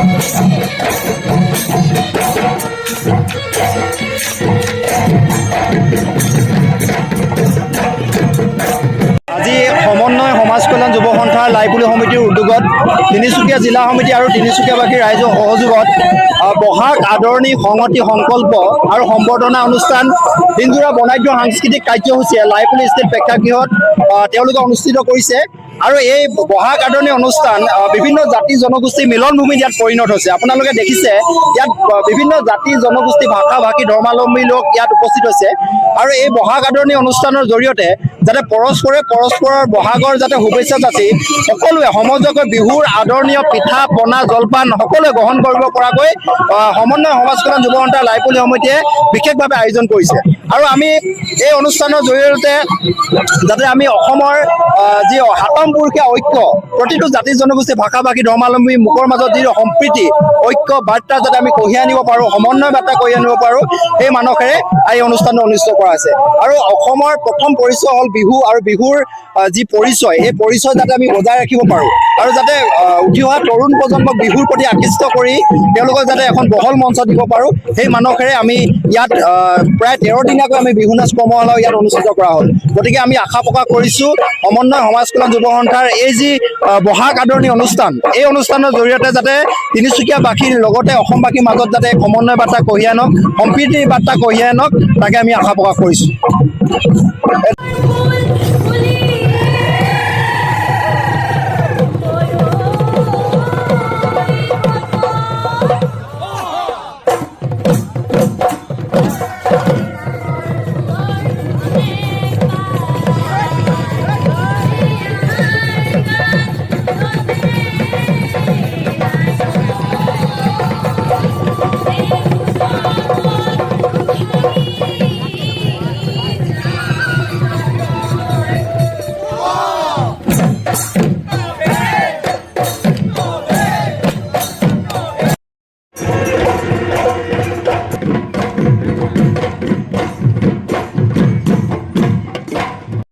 আজি সমন্বয় সমাজ কল্যাণ যুৱ সন্থাৰ লাইপুলি সমিতিৰ উদ্যোগত তিনিচুকীয়া জিলা সমিতি আৰু তিনিচুকীয়াবাসীৰ ৰাইজৰ সহযোগত বহাগ আদৰণি সংহতি সংকল্প আৰু সম্বৰ্ধনা অনুষ্ঠান দিনজোৰা বৰ্ণাঢ্য সাংস্কৃতিক কাৰ্যসূচীয়ে লাইপুলি ষ্টেট প্ৰেক্ষাগৃহত তেওঁলোকে অনুষ্ঠিত কৰিছে। আৰু এই বহাগ আদৰণি অনুষ্ঠান বিভিন্ন জাতি জনগোষ্ঠীৰ মিলনভূমিত ইয়াত পৰিণত হৈছে। আপোনালোকে দেখিছে ইয়াত বিভিন্ন জাতি জনগোষ্ঠী ভাষা ভাষী ধৰ্মাৱলম্বী লোক ইয়াত উপস্থিত হৈছে। আৰু এই বহাগ আদৰণি অনুষ্ঠানৰ জৰিয়তে যাতে পৰস্পৰে পৰস্পৰৰ বহাগৰ যাতে শুভেচ্ছা যাচি সকলোৱে সমজকৈ বিহুৰ আদৰণীয় পিঠা পনা জলপান সকলোৱে গ্ৰহণ কৰিব পৰাকৈ সমন্বয় সমাজ কল্যাণ যুৱ সন্থাৰ লাইপুলি সমিতিয়ে বিশেষভাৱে আয়োজন কৰিছে। আৰু আমি এই অনুষ্ঠানৰ জৰিয়তে যাতে আমি অসমৰ যি হাতম পুৰুষীয়া ঐক্য প্ৰতিটো জাতি জনগোষ্ঠী ভাষা ভাষী ধৰ্মাৱলম্বী মুখৰ মাজত যি সম্প্ৰীতি ঐক্য বাৰ্তা যাতে আমি কঢ়িয়াই আনিব পাৰোঁ, সমন্বয় বাৰ্তা কঢ়িয়াই আনিব পাৰোঁ, সেই মানসেৰে এই অনুষ্ঠানটো অনুষ্ঠিত কৰা হৈছে। আৰু অসমৰ প্ৰথম পৰিচয় হ'ল বিহু, আৰু বিহুৰ যি পৰিচয় সেই পৰিচয় যাতে আমি বজাই ৰাখিব পাৰোঁ আৰু যাতে উঠি অহা তৰুণ প্ৰজন্মক বিহুৰ প্ৰতি আকৃষ্ট কৰি তেওঁলোকক যাতে এখন বহল মঞ্চ দিব পাৰোঁ, সেই মানসেৰে আমি ইয়াত প্ৰায় 13 দিনীয়াকৈ আমি বিহু নাচ কৰ্মশালাও ইয়াত অনুষ্ঠিত কৰা হ'ল। গতিকে আমি আশা প্ৰকাশ কৰিছোঁ সমন্বয় সমাজ কল্যাণ যুৱ সন্থাৰ এই যি বহাগ আদৰণি অনুষ্ঠান, এই অনুষ্ঠানৰ জৰিয়তে যাতে তিনিচুকীয়াবাসীৰ লগতে অসমবাসীৰ মাজত যাতে সমন্বয় বাৰ্তা কঢ়িয়াই আনক, সম্প্ৰীতিৰ বাৰ্তা কঢ়িয়াই আনক, তাকে আমি আশা প্ৰকাশ কৰিছোঁ।